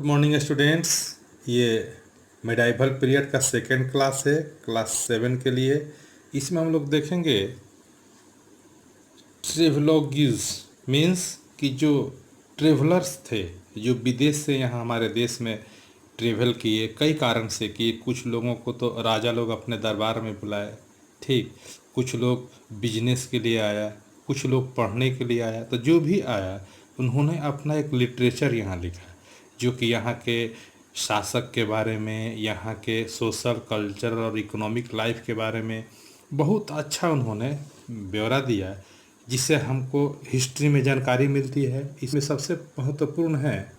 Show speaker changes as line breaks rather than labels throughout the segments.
Good morning students. ये medieval period का second class है, क्लास 7 के लिए। इसमें हम लोग देखेंगे ट्रेवलॉगीज, मीन्स कि जो ट्रेवलर्स थे, जो विदेश से यहाँ हमारे देश में ट्रेवल किए, कई कारण से किए। कुछ लोगों को तो राजा लोग अपने दरबार में बुलाए, ठीक। कुछ लोग बिजनेस के लिए आया, कुछ लोग पढ़ने के लिए आया। तो जो भी आया उन्होंने अपना एक लिटरेचर यहाँ लिखा, जो कि यहाँ के शासक के बारे में, यहाँ के सोशल कल्चर और इकोनॉमिक लाइफ के बारे में बहुत अच्छा उन्होंने ब्यौरा दिया, जिससे हमको हिस्ट्री में जानकारी मिलती है। इसमें सबसे महत्वपूर्ण है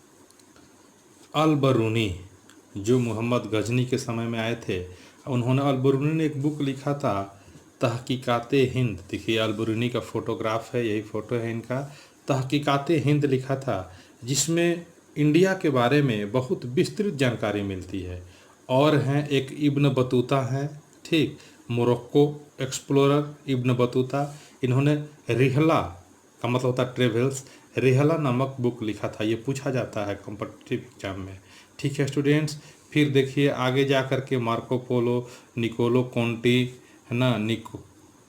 अल बरूनी, जो मोहम्मद गजनी के समय में आए थे। उन्होंने अल बरूनी ने एक बुक लिखा था, तहकीकाते हिंद। देखिए अल बरूनी का फोटोग्राफ है, यही फ़ोटो है इनका। तहकीकाते हिंद लिखा था, जिसमें इंडिया के बारे में बहुत विस्तृत जानकारी मिलती है। और हैं एक इब्न बतूता हैं, ठीक, मोरक्को एक्सप्लोरर इब्न बतूता। इन्होंने रिहला का मतलब होता है ट्रेवल्स, रिहला नामक बुक लिखा था। ये पूछा जाता है कॉम्पिटिटिव एग्जाम में, ठीक है स्टूडेंट्स। फिर देखिए आगे जा कर के मार्को पोलो, निकोलो कोंटी, है ना,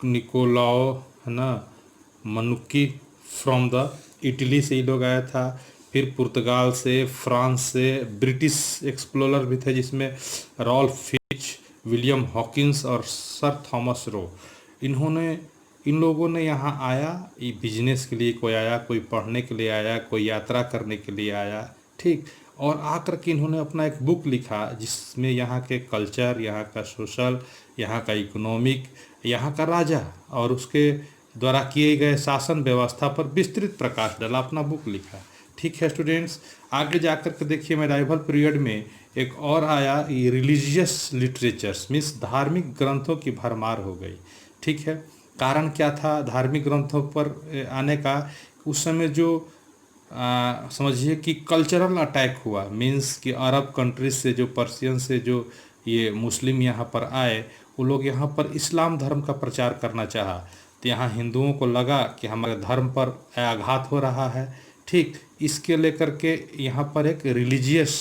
निकोलाओ, है ना, मनुक्की फ्रॉम द इटली से ये लोग आया था। फिर पुर्तगाल से, फ्रांस से, ब्रिटिश एक्सप्लोरर भी थे, जिसमें रॉल्फ फिच, विलियम हॉकिंस और सर थॉमस रो। इन लोगों ने यहाँ आया, ये बिजनेस के लिए कोई आया, कोई पढ़ने के लिए आया, कोई यात्रा करने के लिए आया, ठीक। और आकर के इन्होंने अपना एक बुक लिखा, जिसमें यहाँ के कल्चर, यहाँ का सोशल, यहाँ का इकोनॉमिक, यहाँ का राजा और उसके द्वारा किए गए शासन व्यवस्था पर विस्तृत प्रकाश डाला, अपना बुक लिखा, ठीक है स्टूडेंट्स। आगे जाकर के देखिए मेडाइवल पीरियड में एक और आया, ये रिलीजियस लिटरेचर्स, मीन्स धार्मिक ग्रंथों की भरमार हो गई, ठीक है। कारण क्या था धार्मिक ग्रंथों पर आने का? उस समय जो समझिए कि कल्चरल अटैक हुआ, मीन्स कि अरब कंट्रीज से, जो पर्शियन से जो ये मुस्लिम यहाँ पर आए, वो लोग यहाँ पर इस्लाम धर्म का प्रचार करना चाहा। तो यहाँ हिंदुओं को लगा कि हमारे धर्म पर आघात हो रहा है, ठीक। इसके लेकर के यहाँ पर एक रिलीजियस,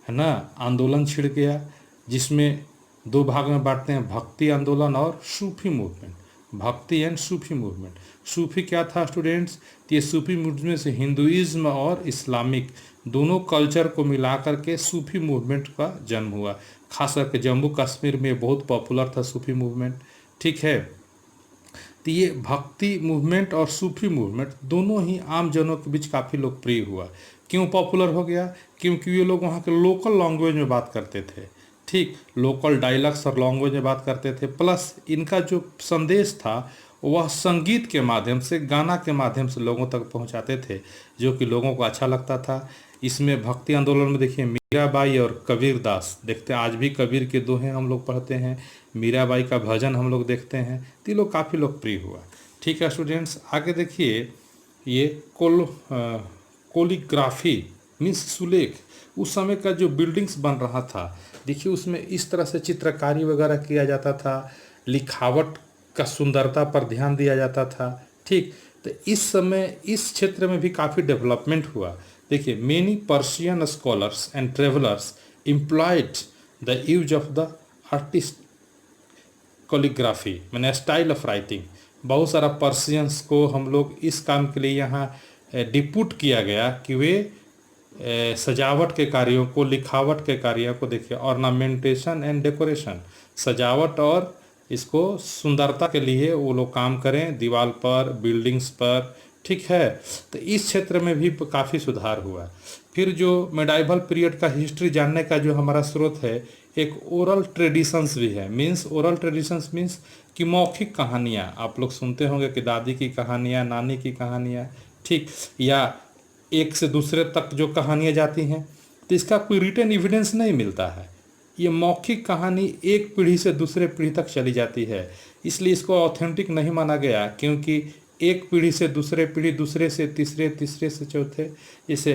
है ना, आंदोलन छिड़ गया, जिसमें दो भाग में बांटते हैं, भक्ति आंदोलन और सूफी मूवमेंट। भक्ति एंड सूफी मूवमेंट। सूफी क्या था स्टूडेंट्स? ये सूफी मूवमेंट से हिंदुइज्म और इस्लामिक दोनों कल्चर को मिला करके सूफी मूवमेंट का जन्म हुआ। खास करके जम्मू कश्मीर में बहुत पॉपुलर था सूफी मूवमेंट, ठीक है। तो ये भक्ति मूवमेंट और सूफी मूवमेंट दोनों ही आम जनों के बीच काफ़ी लोकप्रिय हुआ। क्यों पॉपुलर हो गया? क्योंकि ये लोग वहाँ के लोकल लैंग्वेज में बात करते थे, ठीक, लोकल डायलॉग्स और लैंग्वेज में बात करते थे। प्लस इनका जो संदेश था वह संगीत के माध्यम से, गाना के माध्यम से लोगों तक पहुंचाते थे, जो कि लोगों को अच्छा लगता था। इसमें भक्ति आंदोलन में देखिए मीराबाई और कबीर दास, देखते हैं आज भी कबीर के दोहे हम लोग पढ़ते हैं, मीराबाई का भजन हम लोग देखते हैं। तो ये लोग काफ़ी लोकप्रिय हुआ, ठीक है स्टूडेंट्स। आगे देखिए ये कोलिग्राफी मीन्स सुलेख। उस समय का जो बिल्डिंग्स बन रहा था, देखिए उसमें इस तरह से चित्रकारी वगैरह किया जाता था, लिखावट का सुंदरता पर ध्यान दिया जाता था, ठीक। तो इस समय इस क्षेत्र में भी काफ़ी डेवलपमेंट हुआ। देखिए many Persian scholars and travellers employed the use of the artist calligraphy, मैंने स्टाइल ऑफ राइटिंग। बहुत सारा पर्शियंस को हम लोग इस काम के लिए यहाँ डिप्यूट किया गया कि वे सजावट के कार्यों को, लिखावट के कार्यों को, देखिए ऑर्नामेंटेशन एंड डेकोरेशन, सजावट और इसको सुंदरता के लिए वो लोग काम करें, दीवार पर, बिल्डिंग्स पर, ठीक है। तो इस क्षेत्र में भी काफ़ी सुधार हुआ। फिर जो मेडाइवल पीरियड का हिस्ट्री जानने का जो हमारा स्रोत है, एक ओरल ट्रेडिशंस भी है। मीन्स ओरल ट्रेडिशंस मीन्स कि मौखिक कहानियाँ आप लोग सुनते होंगे कि दादी की कहानियाँ, नानी की कहानियाँ, ठीक, या एक से दूसरे तक जो कहानियाँ जाती हैं, तो इसका कोई रिटन एविडेंस नहीं मिलता है। ये मौखिक कहानी एक पीढ़ी से दूसरे पीढ़ी तक चली जाती है, इसलिए इसको ऑथेंटिक नहीं माना गया। क्योंकि एक पीढ़ी से दूसरे पीढ़ी, दूसरे से तीसरे, तीसरे से चौथे, जैसे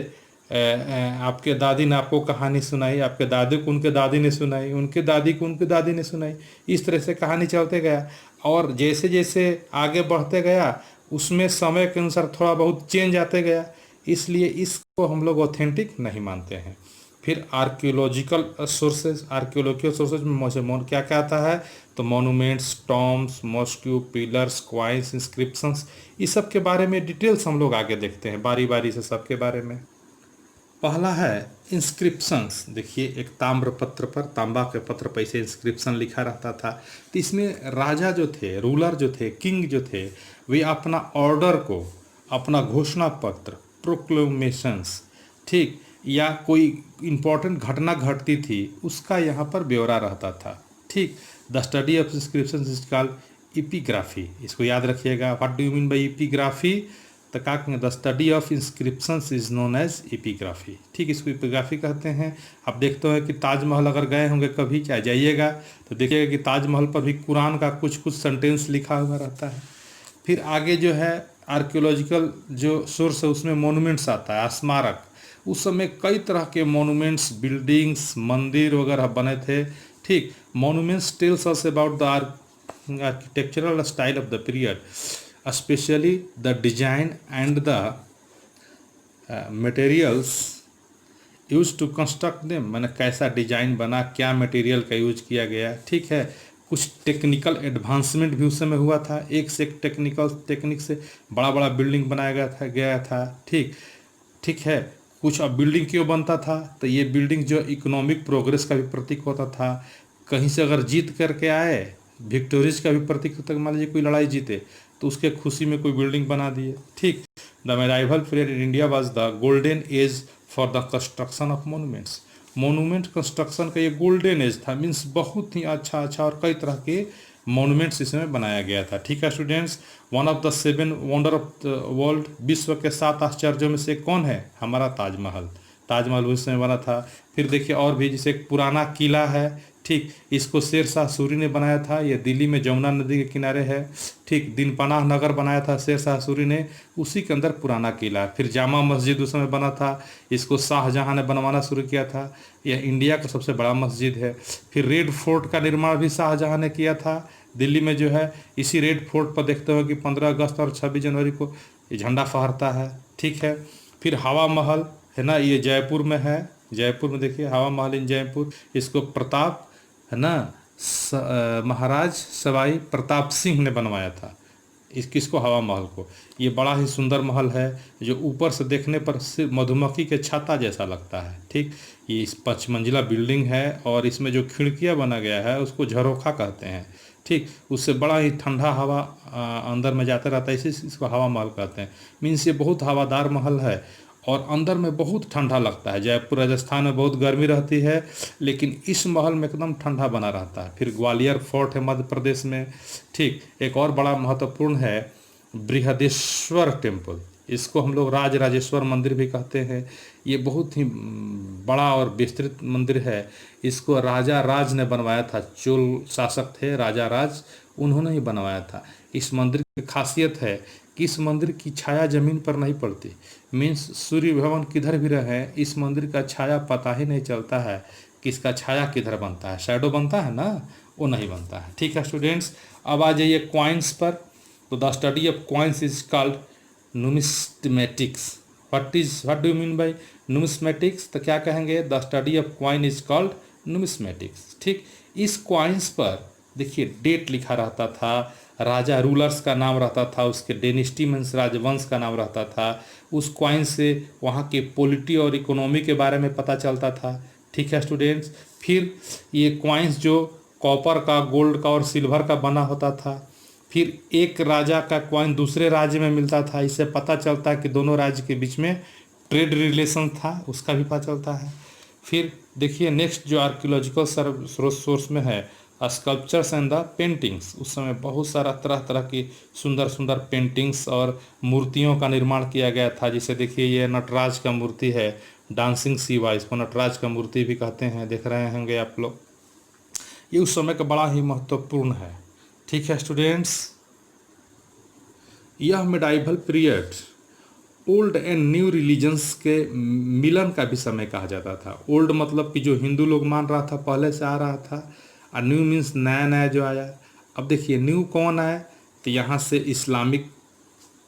आपके दादी ने आपको कहानी सुनाई, आपके दादी को उनके दादी ने सुनाई, उनके दादी को उनके दादी ने सुनाई, इस तरह से कहानी चलते गया। और जैसे जैसे आगे बढ़ते गया, उसमें समय के अनुसार थोड़ा बहुत चेंज आते गया। इसलिए इसको हम लोग ऑथेंटिक नहीं मानते हैं। फिर आर्कियोलॉजिकल सोर्सेज में क्या क्या आता है, तो monuments, tombs, mosque, pillars, coins, inscriptions, इस सब के बारे में डिटेल्स हम लोग आगे देखते हैं बारी बारी से सबके बारे में। पहला है इंस्क्रिप्शंस। देखिए, एक ताम्र पत्र पर, तांबा के पत्र पर इसे इंस्क्रिप्शन लिखा रहता था। तो इसमें राजा जो थे, रूलर जो थे, किंग जो थे, वे अपना ऑर्डर को, अपना घोषणा पत्र, प्रोक्लेमेशंस, ठीक, या कोई इम्पोर्टेंट घटना घटती थी उसका यहाँ पर ब्यौरा रहता था। ठीक, the study of inscription is called epigraphy. इसको याद रखिएगा। What do you mean by epigraphy? तो क्या कहेंगे, the study of inscriptions is known as epigraphy. ठीक, इसको इपिग्राफी कहते हैं। आप देखते हैं कि ताजमहल अगर गए होंगे कभी, क्या जाइएगा तो देखिएगा कि ताजमहल पर भी कुरान का कुछ कुछ सेंटेंस लिखा हुआ रहता है। फिर आगे जो है आर्कियोलॉजिकल जो सोर्स है उसमें मोनूमेंट्स आता है, स्मारक। उस समय कई तरह के मोनूमेंट्स, बिल्डिंग्स, मंदिर वगैरह बने थे। ठीक, monuments tells us about the architectural style of the period, especially the design and the materials used to construct them। मैंने कैसा डिजाइन बना, क्या मटेरियल का यूज किया गया। ठीक है, कुछ टेक्निकल एडवांसमेंट भी उस समय हुआ था। एक से एक टेक्निकल टेक्निक से बड़ा बड़ा बिल्डिंग बनाया गया था। ठीक ठीक है, कुछ अब बिल्डिंग क्यों बनता था, तो ये बिल्डिंग जो इकोनॉमिक प्रोग्रेस का भी प्रतीक होता था। कहीं से अगर जीत करके आए, विक्टोरीज का भी प्रतीक होता है। मान लीजिए कोई लड़ाई जीते तो उसके खुशी में कोई बिल्डिंग बना दिए। ठीक, the medieval period in India was the golden age for the construction of monuments. Monument construction का ये गोल्डन एज था, मीन्स बहुत ही अच्छा अच्छा और कई तरह के मोनूमेंट्स इसमें बनाया गया था। ठीक है students, one of the 7 wonder of the world, विश्व के 7 आश्चर्यों में से कौन है? हमारा ताजमहल। ताजमहल उस समय बना था। फिर देखिए और भी, जैसे एक पुराना किला है। ठीक, इसको शेर शाह सूरी ने बनाया था। ये दिल्ली में जमुना नदी के किनारे है। ठीक, दिनपनाह नगर बनाया था शेर शाह सूरी ने, उसी के अंदर पुराना किला। फिर जामा मस्जिद उस समय बना था, इसको शाहजहां ने बनवाना शुरू किया था। यह इंडिया का सबसे बड़ा मस्जिद है। फिर रेड फोर्ट का निर्माण भी शाहजहां ने किया था दिल्ली में जो है। इसी रेड फोर्ट पर देखते हो कि 15 अगस्त और 26 जनवरी को ये झंडा फहरता है। ठीक है, फिर हवा महल है ना, ये जयपुर में है। जयपुर में देखिए हवा महल इन जयपुर, इसको प्रताप है ना, महाराज सवाई प्रताप सिंह ने बनवाया था किसको, हवा महल को। ये बड़ा ही सुंदर महल है जो ऊपर से देखने पर सिर्फ मधुमक्खी के छत्ता जैसा लगता है। ठीक, ये 5 मंजिला बिल्डिंग है और इसमें जो खिड़कियां बना गया है उसको झरोखा कहते हैं। ठीक, उससे बड़ा ही ठंडा हवा अंदर में जाता रहता है, इसी इसको हवा महल कहते हैं। मीन्स ये बहुत हवादार महल है और अंदर में बहुत ठंडा लगता है। जयपुर राजस्थान में बहुत गर्मी रहती है, लेकिन इस महल में एकदम ठंडा बना रहता है। फिर ग्वालियर फोर्ट है मध्य प्रदेश में। ठीक, एक और बड़ा महत्वपूर्ण है बृहदेश्वर टेम्पल, इसको हम लोग राज राजेश्वर मंदिर भी कहते हैं। ये बहुत ही बड़ा और विस्तृत मंदिर है। इसको राजा राज ने बनवाया था, चोल शासक थे राजा राज, उन्होंने ही बनवाया था। इस मंदिर की खासियत है कि इस मंदिर की छाया जमीन पर नहीं पड़ती। मीन्स सूर्य भगवान किधर भी रहे, इस मंदिर का छाया पता ही नहीं चलता है कि इसका छाया किधर बनता है। शैडो बनता है ना, वो नहीं बनता है। ठीक है स्टूडेंट्स, अब आ जाइए क्वाइंस पर। तो the study of coins is called numismatics. What do you mean by numismatics? तो क्या कहेंगे, the study of coin is called numismatics. ठीक, इस क्वाइंस पर देखिए डेट लिखा रहता था, राजा रूलर्स का नाम रहता था, उसके डेनिस्टी मीन्स राजवंश का नाम रहता था। उस क्वाइन से वहाँ के पॉलिटी और इकोनॉमी के बारे में पता चलता था। ठीक है स्टूडेंट्स, फिर ये क्वाइंस जो कॉपर का, गोल्ड का और सिल्वर का बना होता था। फिर एक राजा का क्वाइन दूसरे राज्य में मिलता था, इससे पता चलता है कि दोनों राज्य के बीच में ट्रेड रिलेशन था, उसका भी पता चलता है। फिर देखिए नेक्स्ट जो आर्कियोलॉजिकल सोर्स में है, स्कल्पचर्स एंड द पेंटिंग्स। उस समय बहुत सारा तरह तरह की सुंदर सुंदर पेंटिंग्स और मूर्तियों का निर्माण किया गया था। जिसे देखिए ये नटराज का मूर्ति है, डांसिंग शिवा, इसको नटराज का मूर्ति भी कहते हैं, देख रहे होंगे आप लोग। ये उस समय का बड़ा ही महत्वपूर्ण है। ठीक है स्टूडेंट्स, यह medieval period old and new religions के मिलन का भी समय कहा जाता था। ओल्ड मतलब कि जो हिंदू लोग मान रहा था, पहले से आ रहा था, और न्यू मीन्स नया नया जो आया। अब देखिए न्यू कौन आया, तो यहाँ से इस्लामिक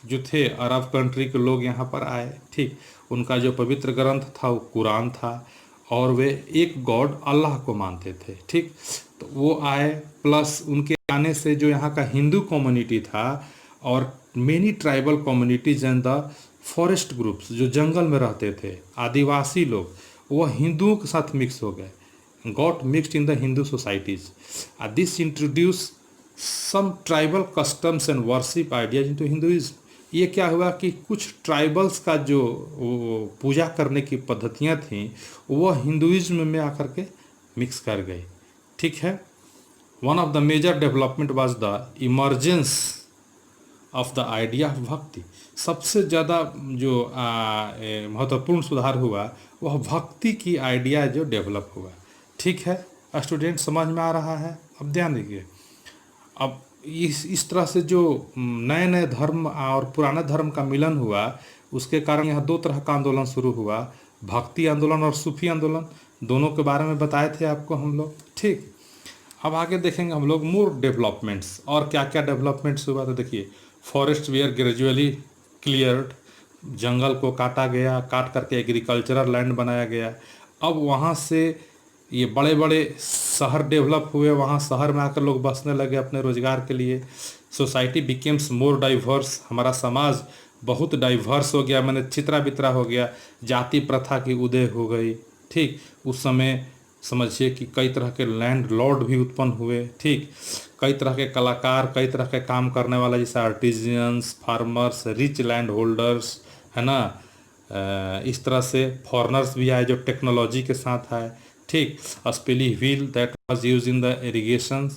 जो थे अरब कंट्री के लोग यहाँ पर आए, ठीक। उनका जो पवित्र ग्रंथ था वो कुरान था, और वे एक गॉड अल्लाह को मानते थे, ठीक। तो वो आए, प्लस उनके आने से जो यहाँ का हिंदू कम्युनिटी था और many tribal communities and the forest groups जो जंगल में रहते थे, आदिवासी लोग, वह हिंदुओं के साथ मिक्स हो गए, got mixed in the Hindu societies. This introduced some tribal customs and worship ideas into Hinduism. ये क्या हुआ कि कुछ ट्राइबल्स का जो पूजा करने की पद्धतियाँ थीं वह हिंदुइज्म में आकर के मिक्स कर गई, ठीक है। One of the major development was the emergence of the idea of bhakti. सबसे ज़्यादा जो महत्वपूर्ण सुधार हुआ वह भक्ति की आइडिया जो डेवलप हुआ, ठीक है। स्टूडेंट समझ में आ रहा है? अब ध्यान दीजिए। अब इस तरह से जो नए नए धर्म और पुराने धर्म का मिलन हुआ, उसके कारण यहाँ दो तरह का आंदोलन शुरू हुआ, भक्ति आंदोलन और सूफी आंदोलन। दोनों के बारे में बताए थे आपको हम लोग, ठीक। अब आगे देखेंगे हम लोग मोर डेवलपमेंट्स, और क्या क्या डेवलपमेंट्स हुआ। तो देखिए, फॉरेस्ट वेयर ग्रेजुअली क्लियर्ड, जंगल को काटा गया, काट करके एग्रीकल्चरल लैंड बनाया गया। अब वहाँ से ये बड़े बड़े शहर डेवलप हुए, वहाँ शहर में आकर लोग बसने लगे अपने रोजगार के लिए। सोसाइटी बिकेम्स मोर डाइवर्स, हमारा समाज बहुत डाइवर्स हो गया, मैंने चित्रा बितरा हो गया, जाति प्रथा की उदय हो गई, ठीक। उस समय समझिए कि कई तरह के लैंड लॉर्ड भी उत्पन्न हुए, ठीक। कई तरह के कलाकार, कई तरह के काम करने वाला, जैसे आर्टिजियंस, फार्मर्स, रिच लैंड होल्डर्स, है ना। इस तरह से फॉरनर्स भी आए जो टेक्नोलॉजी के साथ आए, ठीक। स्पिली wheel that was used in the irrigation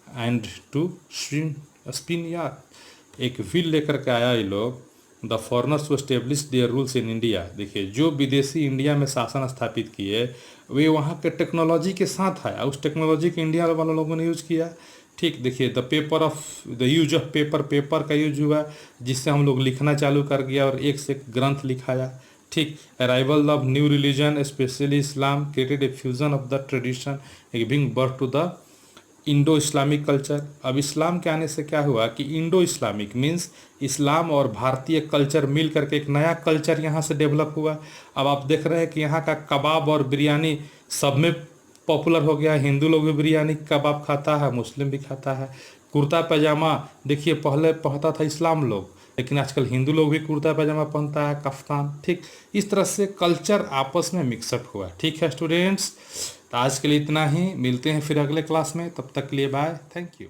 and to spin yarn, एक व्हील लेकर के आया ये लोग। The foreigners to establish their rules in India. देखिए, जो विदेशी इंडिया में शासन स्थापित किए वे वहाँ के टेक्नोलॉजी के साथ आया, उस टेक्नोलॉजी के इंडिया वाले लोगों ने यूज किया, ठीक। देखिए, द यूज ऑफ पेपर का यूज हुआ, जिससे हम लोग लिखना चालू कर गया और एक से एक ग्रंथ लिखाया, ठीक। Arrival of new religion specially Islam created a fusion of the tradition giving birth to the Indo Islamic culture. अब इस्लाम के आने से क्या हुआ कि इंडो इस्लामिक मीन्स इस्लाम और भारतीय कल्चर मिल करके एक नया कल्चर यहाँ से डेवलप हुआ। अब आप देख रहे हैं कि यहाँ का कबाब और बिरयानी सब में पॉपुलर हो गया, हिंदू लोग भी बिरयानी कबाब खाता है, मुस्लिम भी खाता है। कुर्ता पैजामा देखिए, पहले पहनता था इस्लाम लोग, लेकिन आजकल हिंदू लोग भी कुर्ता पैजामा पहनता है, कफ्तान, ठीक। इस तरह से कल्चर आपस में मिक्सअप हुआ, ठीक है स्टूडेंट्स। तो आज के लिए इतना ही, मिलते हैं फिर अगले क्लास में, तब तक के लिए बाय, थैंक यू।